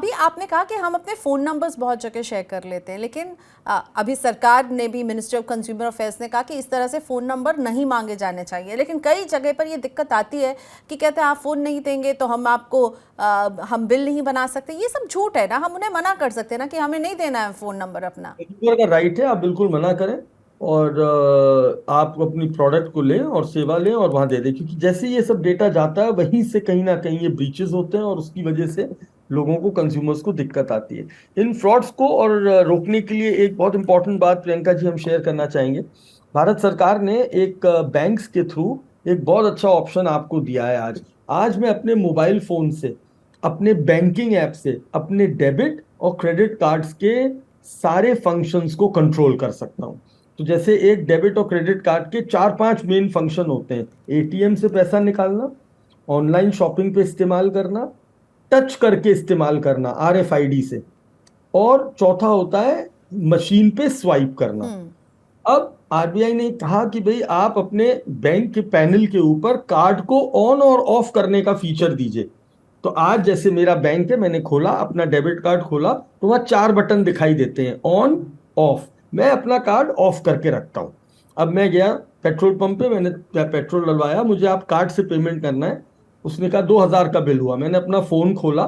अभी आपने कहा कि हम अपने फ़ोन नंबर्स बहुत जगह शेयर कर लेते हैं, लेकिन अभी सरकार ने भी, मिनिस्ट्री ऑफ कंज्यूमर अफेयर्स ने कहा कि इस तरह से फ़ोन नंबर नहीं मांगे जाने चाहिए, लेकिन कई जगह पर ये दिक्कत आती है कि कहते हैं आप फ़ोन नहीं देंगे तो हम आपको हम बिल नहीं बना सकते। ये सब झूठ है ना, हम उन्हें मना कर सकते हैं ना कि हमें नहीं देना है फ़ोन नंबर अपना। कंज्यूमर का राइट है, आप बिल्कुल मना करें और आप अपनी प्रोडक्ट को लें और सेवा लें और वहां दे दें, क्योंकि जैसे ये सब डेटा जाता है वहीं से कहीं ना कहीं ये ब्रीचेस होते हैं और उसकी वजह से लोगों को, कंज्यूमर्स को दिक्कत आती है। इन फ्रॉड्स को और रोकने के लिए एक बहुत इंपॉर्टेंट बात प्रियंका जी हम शेयर करना चाहेंगे। भारत सरकार ने एक बैंक्स के थ्रू एक बहुत अच्छा ऑप्शन आपको दिया है। आज आज मैं अपने मोबाइल फोन से, अपने बैंकिंग ऐप से, अपने डेबिट और क्रेडिट कार्ड्स के सारे फंक्शंस को कंट्रोल कर सकता हूँ। तो जैसे एक डेबिट और क्रेडिट कार्ड के चार पांच मेन फंक्शन होते हैं: एटीएम से पैसा निकालना, ऑनलाइन शॉपिंग पे इस्तेमाल करना, टच करके इस्तेमाल करना आरएफआईडी से, और चौथा होता है मशीन पे स्वाइप करना। हम्म। अब आरबीआई ने कहा कि भाई आप अपने बैंक के पैनल के ऊपर कार्ड को ऑन और ऑफ करने का फीचर दीजिए। तो आज जैसे मेरा बैंक है, मैंने खोला अपना डेबिट कार्ड खोला तो वहां चार बटन दिखाई देते हैं: ऑन, ऑफ। मैं अपना कार्ड ऑफ करके रखता हूं। अब मैं गया पेट्रोल पंप पे, मैंने पेट्रोल डलवाया, मुझे आप कार्ड से पेमेंट करना है। उसने कहा 2,000 का बिल हुआ। मैंने अपना फोन खोला,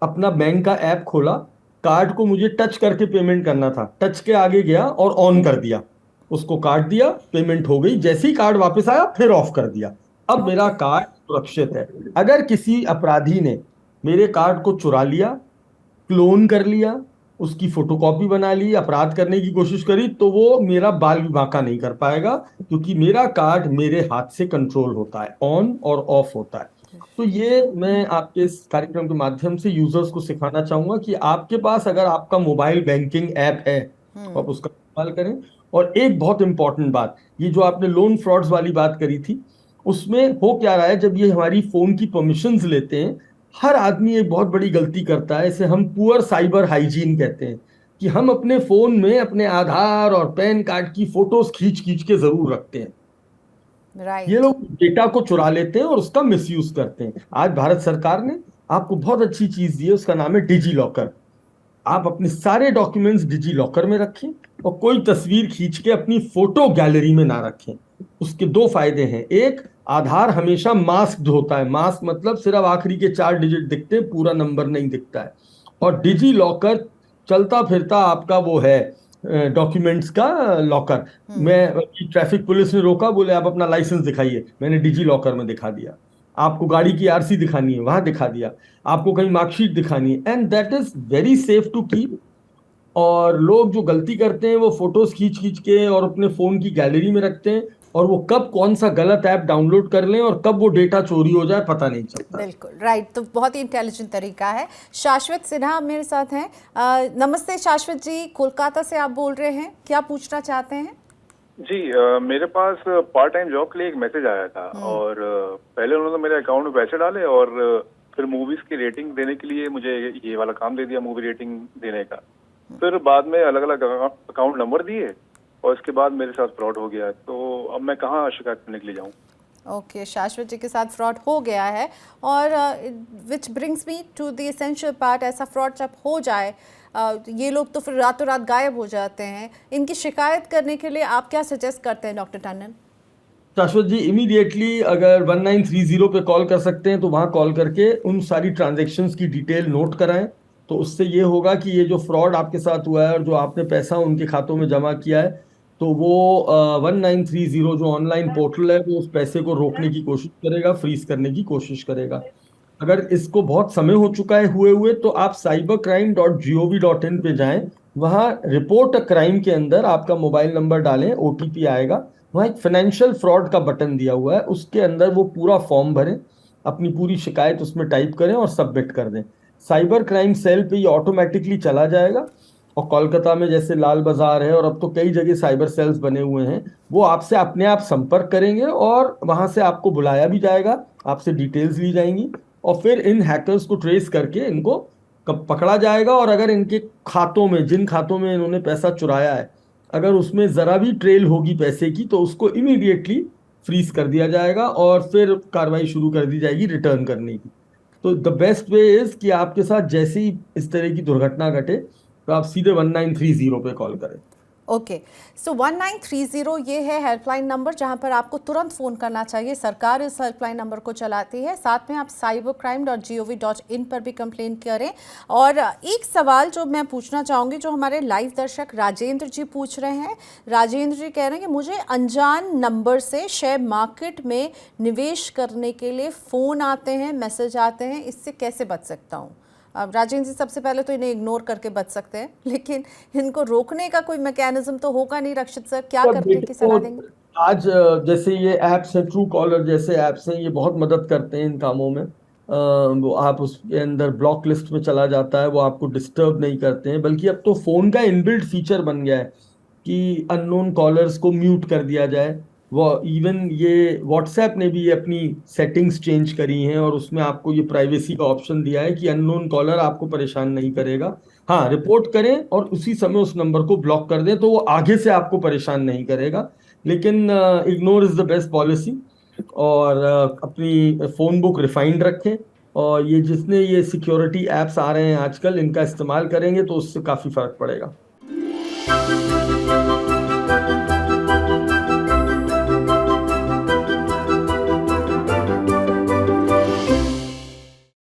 अपना बैंक का ऐप खोला, कार्ड को मुझे टच करके पेमेंट करना था, टच के आगे गया और ऑन कर दिया, उसको काट दिया, पेमेंट हो गई। जैसे ही कार्ड वापस आया फिर ऑफ कर दिया। अब मेरा ओके। कार्ड सुरक्षित है। अगर किसी अपराधी ने मेरे कार्ड को चुरा लिया, क्लोन कर लिया, उसकी फोटोकॉपी बना ली, अपराध करने की कोशिश करी, तो वो मेरा बाल भी बांका नहीं कर पाएगा, क्योंकि मेरा कार्ड मेरे हाथ से कंट्रोल होता है, ऑन और ऑफ होता है। तो ये मैं आपके इस कार्यक्रम के माध्यम से यूजर्स को सिखाना चाहूंगा कि आपके पास अगर आपका मोबाइल बैंकिंग ऐप है तो हम्म। आप उसका इस्तेमाल करें। और एक बहुत इंपॉर्टेंट बात, ये जो आपने लोन फ्रॉड्स वाली बात करी थी, उसमें हो क्या रहा है, जब ये हमारी फोन की परमिशंस लेते हैं, हर आदमी एक बहुत बड़ी गलती करता है, इसे हम पुअर साइबर हाइजीन कहते हैं, कि हम अपने फोन में अपने आधार और पैन कार्ड की फोटोज खींच खींच के जरूर रखते हैं। ये राइट। लोग डेटा को चुरा लेते हैं और उसका मिसयूज करते हैं। आज भारत सरकार ने आपको बहुत अच्छी चीज दी है, उसका नाम है डिजी लॉकर। आप अपने सारे डॉक्यूमेंट्स डिजी लॉकर में रखें और कोई तस्वीर खींच के अपनी फोटो गैलरी में ना रखें। उसके दो फायदे हैं: एक, आधार हमेशा मास्क्ड होता है, मास्क मतलब सिर्फ आखिरी के चार डिजिट दिखते हैं, पूरा नंबर नहीं दिखता है। और डिजी लॉकर चलता फिरता आपका वो है, डॉक्यूमेंट्स का लॉकर। हम्म। मैं, ट्रैफिक पुलिस ने रोका, बोले आप अपना लाइसेंस दिखाइए, मैंने डिजी लॉकर में दिखा दिया। आपको गाड़ी की आरसी दिखानी है, वहां दिखा दिया। आपको कहीं मार्कशीट दिखानी है, and that is very safe to keep. और लोग जो गलती करते हैं वो फोटोज खींच खींच के और अपने फोन की गैलरी में रखते हैं, और वो कब कौन सा गलत ऐप डाउनलोड कर लें और कब वो डेटा चोरी हो जाए पता नहीं चलता। बिल्कुल राइट, तो बहुत ही इंटेलिजेंट तरीका है। शाश्वत सिन्हा मेरे साथ हैं। नमस्ते शाश्वत जी, कोलकाता से आप बोल रहे हैं, क्या पूछना चाहते हैं? जी मेरे पास पार्ट टाइम जॉब के लिए एक मैसेज आया था और पहले उन्होंने मेरे अकाउंट में पैसे डाले और फिर मूवीज की रेटिंग देने के लिए मुझे ये वाला काम दे दिया, मूवी रेटिंग देने का। फिर बाद में अलग अलग अकाउंट नंबर दिए और इसके बाद मेरे साथ फ्रॉड हो गया। तो अब मैं कहाँ शिकायत करने के लिए जाऊँ? ओके, शाश्वत जी के साथ फ्रॉड हो गया है, और which brings me to the essential part. ऐसा फ्रॉड जब हो जाए, ये लोग तो फिर रातों रात गायब हो जाते हैं। इनकी शिकायत करने के लिए आप क्या सजेस्ट करते हैं डॉक्टर टंडन? शाश्वत जी, इमीडिएटली अगर 1930 पे कॉल कर सकते हैं तो वहां कॉल करके उन सारी ट्रांजैक्शंस की डिटेल नोट कराएं। तो उससे ये होगा कि ये जो फ्रॉड आपके साथ हुआ है और जो आपने पैसा उनके खातों में जमा किया है, तो वो 1930 जो ऑनलाइन पोर्टल है वो उस पैसे को रोकने की कोशिश करेगा, फ्रीज करने की कोशिश करेगा। अगर इसको बहुत समय हो चुका है हुए हुए, तो आप cybercrime.gov.in पे जाएं। वहां रिपोर्ट अ क्राइम के अंदर आपका मोबाइल नंबर डालें, ओटीपी आएगा। वहाँ एक फाइनेंशियल फ्रॉड का बटन दिया हुआ है, उसके अंदर वो पूरा फॉर्म भरें, अपनी पूरी शिकायत उसमें टाइप करें और सबमिट कर दें। साइबर क्राइम सेल पे ये ऑटोमेटिकली चला जाएगा। और कोलकाता में जैसे लाल बाजार है और अब तो कई जगह साइबर सेल्स बने हुए हैं, वो आपसे अपने आप संपर्क करेंगे और वहां से आपको बुलाया भी जाएगा, आपसे डिटेल्स ली जाएंगी, और फिर इन हैकर्स को ट्रेस करके इनको पकड़ा जाएगा। और अगर इनके खातों में, जिन खातों में इन्होंने पैसा चुराया है, अगर उसमें जरा भी ट्रेल होगी पैसे की, तो उसको इमीडिएटली फ्रीज कर दिया जाएगा और फिर कार्रवाई शुरू कर दी जाएगी रिटर्न करने की। तो द बेस्ट वे इज कि आपके साथ जैसे ही इस तरह की दुर्घटना घटे तो आप सीधे 1930 पे कॉल करें। ओके, सो 1930 ये है हेल्पलाइन नंबर जहां पर आपको तुरंत फ़ोन करना चाहिए। सरकार इस हेल्पलाइन नंबर को चलाती है। साथ में आप cybercrime.gov.in पर भी कंप्लेन करें। और एक सवाल जो मैं पूछना चाहूँगी, जो हमारे लाइव दर्शक राजेंद्र जी पूछ रहे हैं। राजेंद्र जी कह रहे हैं कि मुझे अनजान नंबर से शेयर मार्केट में निवेश करने के लिए फ़ोन आते हैं, मैसेज आते हैं, इससे कैसे बच सकता हूँ? अब राजेंद्र जी, सबसे पहले तो इन्हें इग्नोर करके बच सकते हैं, लेकिन इनको रोकने का कोई मैकेनिज्म तो होगा नहीं। रक्षित सर, क्या तो करने की सलाह देंगे? आज जैसे ये ऐप्स हैं, ट्रू कॉलर जैसे ऐप्स हैं, ये बहुत मदद करते हैं इन कामों में। वो आप उसके अंदर ब्लॉक लिस्ट में चला जाता है, वो आपको डिस्टर्ब नहीं करते हैं, बल्कि अब तो फोन का इनबिल्ट फीचर बन गया है कि अननोन कॉलर्स को म्यूट कर दिया जाए। वो इवन ये व्हाट्सएप ने भी अपनी सेटिंग्स चेंज करी हैं और उसमें आपको ये प्राइवेसी का ऑप्शन दिया है कि अननोन कॉलर आपको परेशान नहीं करेगा। हाँ, रिपोर्ट करें और उसी समय उस नंबर को ब्लॉक कर दें तो वो आगे से आपको परेशान नहीं करेगा। लेकिन ignore is the best policy. और अपनी फोन बुक रिफाइंड रखें। और ये जितने ये सिक्योरिटी एप्स आ रहे हैं आजकल, इनका इस्तेमाल करेंगे तो उससे काफी फर्क पड़ेगा।